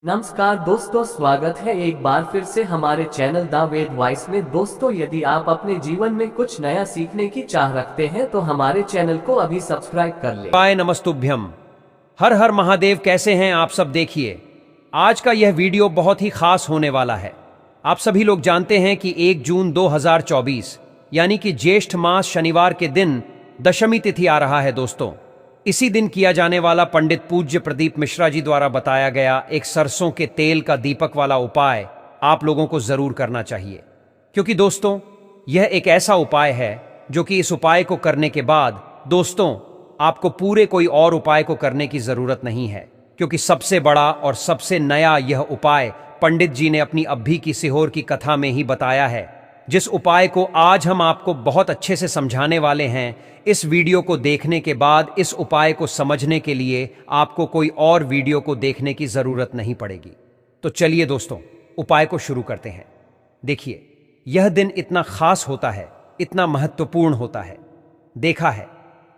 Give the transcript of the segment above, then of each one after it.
नमस्कार दोस्तों, स्वागत है एक बार फिर से हमारे चैनल द वेद वॉइस में। दोस्तों, यदि आप अपने जीवन में कुछ नया सीखने की चाह रखते हैं तो हमारे चैनल को अभी सब्सक्राइब कर लें। हाय नमस्तुभ्यम। हर हर महादेव। कैसे हैं आप सब? देखिए, आज का यह वीडियो बहुत ही खास होने वाला है। आप सभी लोग जानते हैं कि 1 जून 2024 यानी कि ज्येष्ठ मास शनिवार के दिन दशमी तिथि आ रहा है। दोस्तों, इसी दिन किया जाने वाला पंडित पूज्य प्रदीप मिश्रा जी द्वारा बताया गया एक सरसों के तेल का दीपक वाला उपाय आप लोगों को जरूर करना चाहिए, क्योंकि दोस्तों यह एक ऐसा उपाय है जो कि इस उपाय को करने के बाद दोस्तों आपको पूरे कोई और उपाय को करने की जरूरत नहीं है, क्योंकि सबसे बड़ा और सबसे नया यह उपाय पंडित जी ने अपनी अभी की सिहोर की कथा में ही बताया है, जिस उपाय को आज हम आपको बहुत अच्छे से समझाने वाले हैं। इस वीडियो को देखने के बाद इस उपाय को समझने के लिए आपको कोई और वीडियो को देखने की जरूरत नहीं पड़ेगी। तो चलिए दोस्तों, उपाय को शुरू करते हैं। देखिए, यह दिन इतना खास होता है, इतना महत्वपूर्ण होता है। देखा है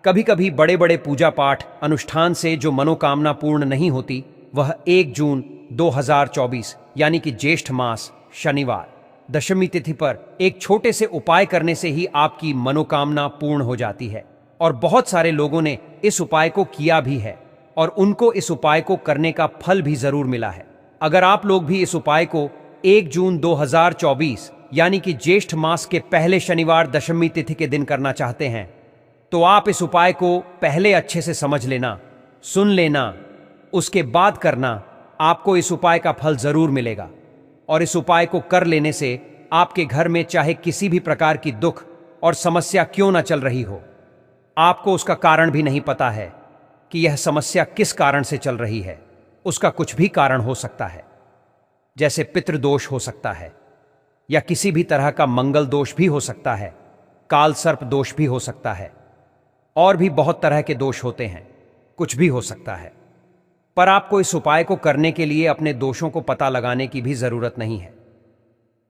कभी कभी बड़े बड़े पूजा पाठ अनुष्ठान से जो मनोकामना पूर्ण नहीं होती, वह 1 जून 2024 यानी कि ज्येष्ठ मास शनिवार दशमी तिथि पर एक छोटे से उपाय करने से ही आपकी मनोकामना पूर्ण हो जाती है। और बहुत सारे लोगों ने इस उपाय को किया भी है और उनको इस उपाय को करने का फल भी जरूर मिला है। अगर आप लोग भी इस उपाय को 1 जून 2024 यानी कि ज्येष्ठ मास के पहले शनिवार दशमी तिथि के दिन करना चाहते हैं, तो आप इस उपाय को पहले अच्छे से समझ लेना, सुन लेना, उसके बाद करना। आपको इस उपाय का फल जरूर मिलेगा। और इस उपाय को कर लेने से आपके घर में चाहे किसी भी प्रकार की दुख और समस्या क्यों ना चल रही हो, आपको उसका कारण भी नहीं पता है कि यह समस्या किस कारण से चल रही है। उसका कुछ भी कारण हो सकता है, जैसे पितृदोष हो सकता है, या किसी भी तरह का मंगल दोष भी हो सकता है, काल सर्प दोष भी हो सकता है, और भी बहुत तरह के दोष होते हैं, कुछ भी हो सकता है। पर आपको इस उपाय को करने के लिए अपने दोषों को पता लगाने की भी जरूरत नहीं है।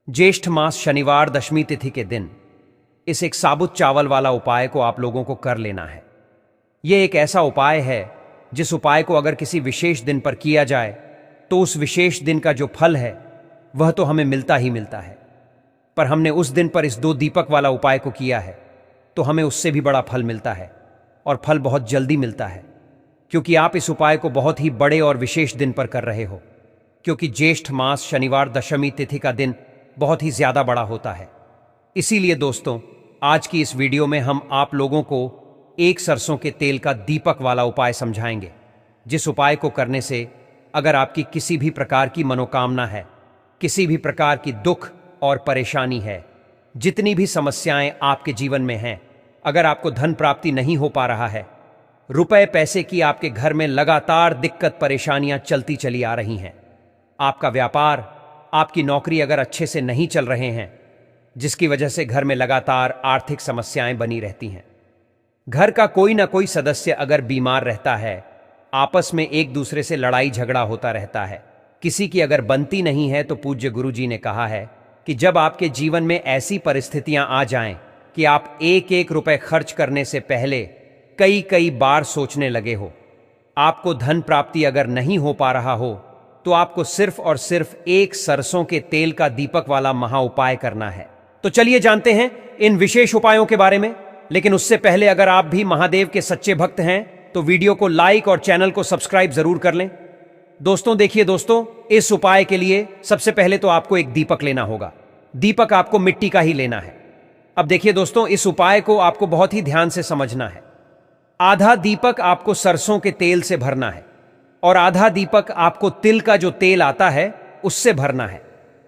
ज्येष्ठ मास शनिवार दशमी तिथि के दिन इस एक साबुत चावल वाला उपाय को आप लोगों को कर लेना है। यह एक ऐसा उपाय है जिस उपाय को अगर किसी विशेष दिन पर किया जाए तो उस विशेष दिन का जो फल है वह तो हमें मिलता ही मिलता है, पर हमने उस दिन पर इस 2 दीपक वाला उपाय को किया है तो हमें उससे भी बड़ा फल मिलता है, और फल बहुत जल्दी मिलता है, क्योंकि आप इस उपाय को बहुत ही बड़े और विशेष दिन पर कर रहे हो। क्योंकि ज्येष्ठ मास शनिवार दशमी तिथि का दिन बहुत ही ज्यादा बड़ा होता है। इसीलिए दोस्तों, आज की इस वीडियो में हम आप लोगों को एक सरसों के तेल का दीपक वाला उपाय समझाएंगे, जिस उपाय को करने से अगर आपकी किसी भी प्रकार की मनोकामना है, किसी भी प्रकार की दुख और परेशानी है, जितनी भी समस्याएं आपके जीवन में हैं, अगर आपको धन प्राप्ति नहीं हो पा रहा है, रुपए पैसे की आपके घर में लगातार दिक्कत परेशानियां चलती चली आ रही हैं, आपका व्यापार, आपकी नौकरी अगर अच्छे से नहीं चल रहे हैं, जिसकी वजह से घर में लगातार आर्थिक समस्याएं बनी रहती हैं, घर का कोई ना कोई सदस्य अगर बीमार रहता है, आपस में एक दूसरे से लड़ाई झगड़ा होता रहता है, किसी की अगर बनती नहीं है, तो पूज्य गुरु जी ने कहा है कि जब आपके जीवन में ऐसी परिस्थितियां आ जाएं कि आप एक एक रुपए खर्च करने से पहले कई कई बार सोचने लगे हो, आपको धन प्राप्ति अगर नहीं हो पा रहा हो, तो आपको सिर्फ और सिर्फ एक सरसों के तेल का दीपक वाला महा उपाय करना है। तो चलिए जानते हैं इन विशेष उपायों के बारे में। लेकिन उससे पहले अगर आप भी महादेव के सच्चे भक्त हैं तो वीडियो को लाइक और चैनल को सब्सक्राइब जरूर कर लें। दोस्तों देखिए दोस्तों, इस उपाय के लिए सबसे पहले तो आपको एक दीपक लेना होगा। दीपक आपको मिट्टी का ही लेना है। अब देखिए दोस्तों, इस उपाय को आपको बहुत ही ध्यान से समझना है। आधा दीपक आपको सरसों के तेल से भरना है और आधा दीपक आपको तिल का जो तेल आता है उससे भरना है।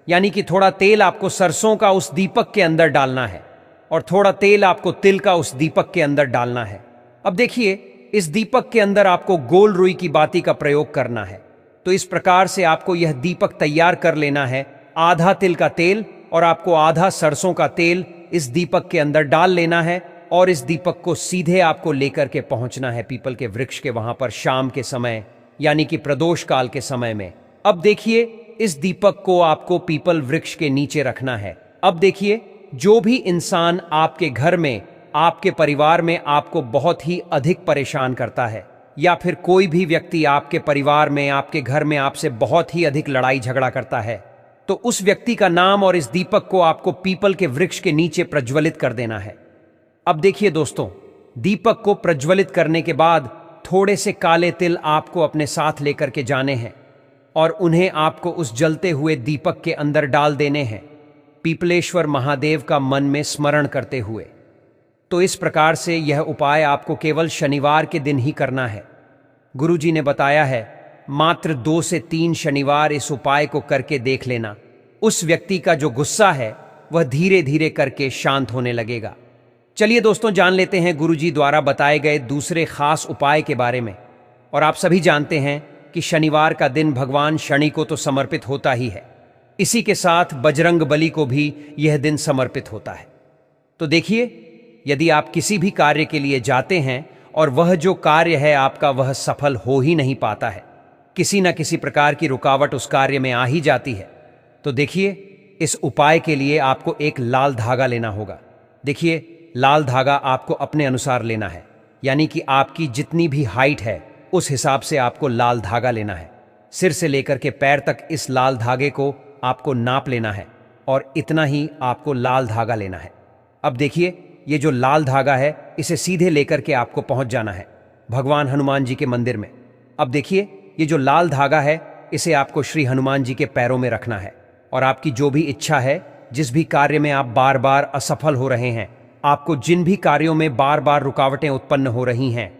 यानी कि थोड़ा तेल आपको सरसों का उस दीपक के अंदर डालना है और थोड़ा तेल आपको तिल का उस दीपक के अंदर डालना है। अब देखिए, इस दीपक के अंदर आपको गोल रुई की बाती का प्रयोग करना है। तो इस प्रकार से आपको यह दीपक तैयार कर लेना है। आधा तिल का तेल और आपको आधा सरसों का तेल इस दीपक के अंदर डाल लेना है और इस दीपक को सीधे आपको लेकर के पहुंचना है पीपल के वृक्ष के वहां पर शाम के समय, यानी कि प्रदोष काल के समय में। अब देखिए, इस दीपक को आपको पीपल वृक्ष के नीचे रखना है। अब देखिए, जो भी इंसान आपके घर में, आपके परिवार में आपको बहुत ही अधिक परेशान करता है, या फिर कोई भी व्यक्ति आपके परिवार में, आपके घर में आपसे बहुत ही अधिक लड़ाई झगड़ा करता है, तो उस व्यक्ति का नाम और इस दीपक को आपको पीपल के वृक्ष के नीचे प्रज्वलित कर देना है। अब देखिए दोस्तों, दीपक को प्रज्वलित करने के बाद थोड़े से काले तिल आपको अपने साथ लेकर के जाने हैं और उन्हें आपको उस जलते हुए दीपक के अंदर डाल देने हैं, पीपलेश्वर महादेव का मन में स्मरण करते हुए। तो इस प्रकार से यह उपाय आपको केवल शनिवार के दिन ही करना है। गुरुजी ने बताया है मात्र 2 से 3 शनिवार इस उपाय को करके देख लेना। उस व्यक्ति का जो गुस्सा है वह धीरे धीरे करके शांत होने लगेगा। चलिए दोस्तों, जान लेते हैं गुरुजी द्वारा बताए गए दूसरे खास उपाय के बारे में। और आप सभी जानते हैं कि शनिवार का दिन भगवान शनि को तो समर्पित होता ही है, इसी के साथ बजरंग बली को भी यह दिन समर्पित होता है। तो देखिए, यदि आप किसी भी कार्य के लिए जाते हैं और वह जो कार्य है आपका वह सफल हो ही नहीं पाता है, किसी न किसी प्रकार की रुकावट उस कार्य में आ ही जाती है, तो देखिए, इस उपाय के लिए आपको एक लाल धागा लेना होगा। देखिए, लाल धागा आपको अपने अनुसार लेना है, यानी कि आपकी जितनी भी हाइट है उस हिसाब से आपको लाल धागा लेना है। सिर से लेकर के पैर तक इस लाल धागे को आपको नाप लेना है और इतना ही आपको लाल धागा लेना है। अब देखिए, ये जो लाल धागा है इसे सीधे लेकर के आपको पहुंच जाना है भगवान हनुमान जी के मंदिर में। अब देखिए, ये जो लाल धागा है इसे आपको श्री हनुमान जी के पैरों में रखना है और आपकी जो भी इच्छा है, जिस भी कार्य में आप बार बार असफल हो रहे हैं, आपको जिन भी कार्यों में बार बार रुकावटें उत्पन्न हो रही हैं,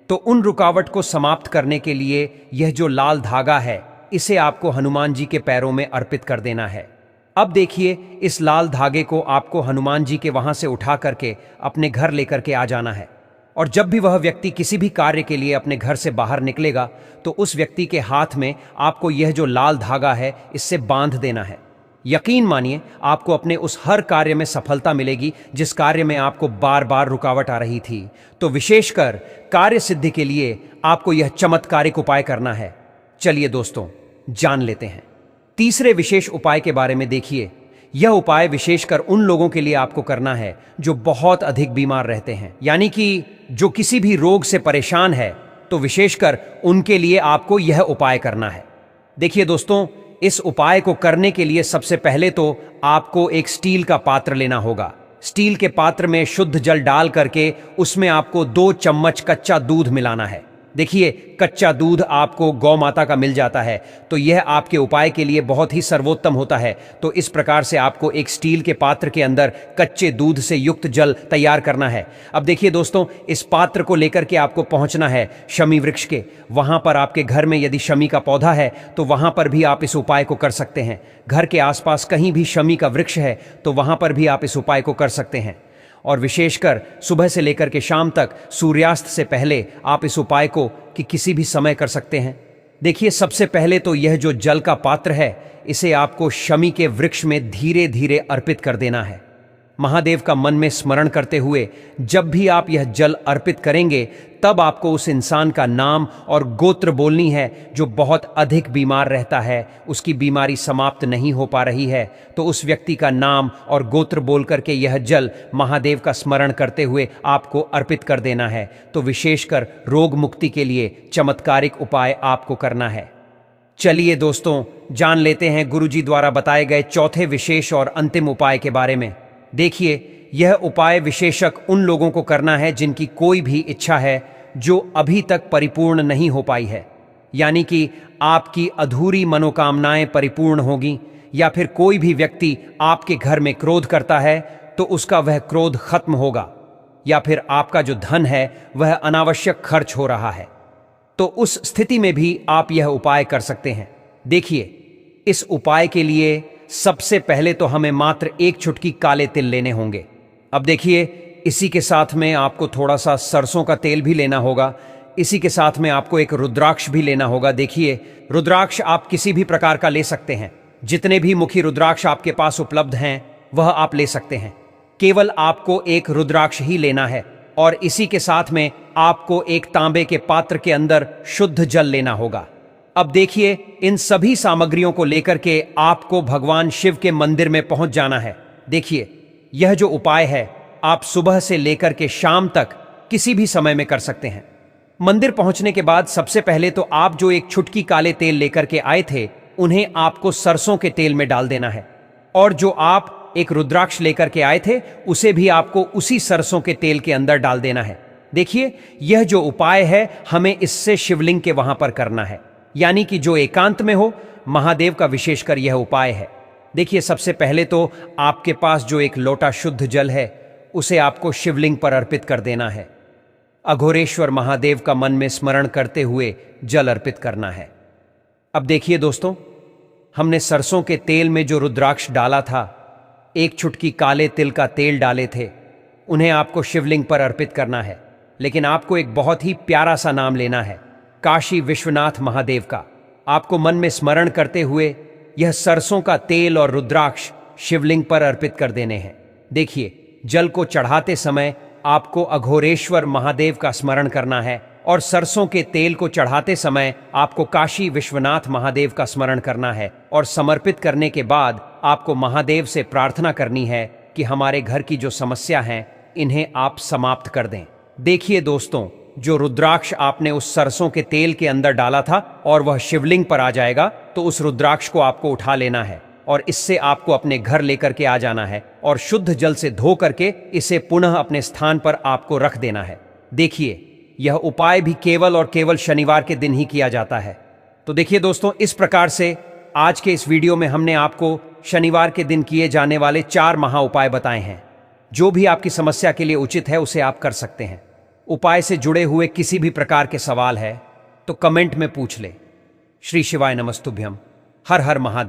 तो उन रुकावट को समाप्त करने के लिए यह जो लाल धागा है इसे आपको हनुमान जी के पैरों में अर्पित कर देना है। अब देखिए, इस लाल धागे को आपको हनुमान जी के वहां से उठा करके अपने घर लेकर के आ जाना है। और जब भी वह व्यक्ति किसी भी कार्य के लिए अपने घर से बाहर निकलेगा तो उस व्यक्ति के हाथ में आपको यह जो लाल धागा है इससे बांध देना है। यकीन मानिए, आपको अपने उस हर कार्य में सफलता मिलेगी जिस कार्य में आपको बार बार रुकावट आ रही थी। तो विशेषकर कार्य सिद्धि के लिए आपको यह चमत्कारिक उपाय करना है। चलिए दोस्तों, जान लेते हैं तीसरे विशेष उपाय के बारे में। देखिए, यह उपाय विशेषकर उन लोगों के लिए आपको करना है जो बहुत अधिक बीमार रहते हैं, यानी कि जो किसी भी रोग से परेशान है, तो विशेषकर उनके लिए आपको यह उपाय करना है। देखिए दोस्तों, इस उपाय को करने के लिए सबसे पहले तो आपको एक स्टील का पात्र लेना होगा। स्टील के पात्र में शुद्ध जल डाल करके उसमें आपको 2 चम्मच कच्चा दूध मिलाना है। देखिए, कच्चा दूध आपको गौ माता का मिल जाता है, तो यह आपके उपाय के लिए बहुत ही सर्वोत्तम होता है। तो इस प्रकार से आपको एक स्टील के पात्र के अंदर कच्चे दूध से युक्त जल तैयार करना है। अब देखिए दोस्तों, इस पात्र को लेकर के आपको पहुंचना है शमी वृक्ष के। वहां पर आपके घर में यदि शमी का पौधा है तो वहां पर भी आप इस उपाय को कर सकते हैं। घर के आसपास कहीं भी शमी का वृक्ष है तो वहां पर भी आप इस उपाय को कर सकते हैं। और विशेषकर सुबह से लेकर के शाम तक सूर्यास्त से पहले आप इस उपाय को किसी भी समय कर सकते हैं। देखिए, सबसे पहले तो यह जो जल का पात्र है इसे आपको शमी के वृक्ष में धीरे धीरे अर्पित कर देना है। महादेव का मन में स्मरण करते हुए जब भी आप यह जल अर्पित करेंगे तब आपको उस इंसान का नाम और गोत्र बोलनी है जो बहुत अधिक बीमार रहता है, उसकी बीमारी समाप्त नहीं हो पा रही है, तो उस व्यक्ति का नाम और गोत्र बोल करके यह जल महादेव का स्मरण करते हुए आपको अर्पित कर देना है। तो विशेषकर रोग मुक्ति के लिए चमत्कारिक उपाय आपको करना है। चलिए दोस्तों, जान लेते हैं गुरुजी द्वारा बताए गए चौथे विशेष और अंतिम उपाय के बारे में। देखिए, यह उपाय विशेषक उन लोगों को करना है जिनकी कोई भी इच्छा है जो अभी तक परिपूर्ण नहीं हो पाई है, यानी कि आपकी अधूरी मनोकामनाएं परिपूर्ण होगी, या फिर कोई भी व्यक्ति आपके घर में क्रोध करता है तो उसका वह क्रोध खत्म होगा, या फिर आपका जो धन है वह अनावश्यक खर्च हो रहा है, तो उस स्थिति में भी आप यह उपाय कर सकते हैं। देखिए, इस उपाय के लिए सबसे पहले तो हमें मात्र 1 चुटकी काले तिल लेने होंगे। अब देखिए, इसी के साथ में आपको थोड़ा सा सरसों का तेल भी लेना होगा। इसी के साथ में आपको एक रुद्राक्ष भी लेना होगा। देखिए, रुद्राक्ष आप किसी भी प्रकार का ले सकते हैं। जितने भी मुखी रुद्राक्ष आपके पास उपलब्ध हैं वह आप ले सकते हैं। केवल आपको एक रुद्राक्ष ही लेना है और इसी के साथ में आपको एक तांबे के पात्र के अंदर शुद्ध जल लेना होगा। अब देखिए, इन सभी सामग्रियों को लेकर के आपको भगवान शिव के मंदिर में पहुंच जाना है। देखिए, यह जो उपाय है आप सुबह से लेकर के शाम तक किसी भी समय में कर सकते हैं। मंदिर पहुंचने के बाद सबसे पहले तो आप जो एक छुटकी काले तेल लेकर के आए थे उन्हें आपको सरसों के तेल में डाल देना है, और जो आप एक रुद्राक्ष लेकर के आए थे उसे भी आपको उसी सरसों के तेल के अंदर डाल देना है। देखिए, यह जो उपाय है हमें इससे शिवलिंग के वहां पर करना है, यानी कि जो एकांत में हो, महादेव का विशेषकर यह उपाय है। देखिए, सबसे पहले तो आपके पास जो एक लोटा शुद्ध जल है उसे आपको शिवलिंग पर अर्पित कर देना है। अघोरेश्वर महादेव का मन में स्मरण करते हुए जल अर्पित करना है। अब देखिए दोस्तों, हमने सरसों के तेल में जो रुद्राक्ष डाला था, एक चुटकी काले तिल का तेल डाले थे, उन्हें आपको शिवलिंग पर अर्पित करना है। लेकिन आपको एक बहुत ही प्यारा सा नाम लेना है, काशी विश्वनाथ महादेव का। आपको मन में स्मरण करते हुए यह सरसों का तेल और रुद्राक्ष शिवलिंग पर अर्पित कर देने हैं। देखिए, जल को चढ़ाते समय आपको अघोरेश्वर महादेव का स्मरण करना है, और सरसों के तेल को चढ़ाते समय आपको काशी विश्वनाथ महादेव का स्मरण करना है। और समर्पित करने के बाद आपको महादेव से प्रार्थना करनी है कि हमारे घर की जो समस्या हैं इन्हें आप समाप्त कर दें। देखिए दोस्तों, जो रुद्राक्ष आपने उस सरसों के तेल के अंदर डाला था और वह शिवलिंग पर आ जाएगा, तो उस रुद्राक्ष को आपको उठा लेना है और इससे आपको अपने घर लेकर के आ जाना है और शुद्ध जल से धो करके इसे पुनः अपने स्थान पर आपको रख देना है। देखिए, यह उपाय भी केवल और केवल शनिवार के दिन ही किया जाता है। तो देखिए दोस्तों, इस प्रकार से आज के इस वीडियो में हमने आपको शनिवार के दिन किए जाने वाले 4 महा उपाय बताए हैं। जो भी आपकी समस्या के लिए उचित है उसे आप कर सकते हैं। उपाय से जुड़े हुए किसी भी प्रकार के सवाल है तो कमेंट में पूछ ले। श्री शिवाय नमस्तुभ्यम। हर हर महादेव।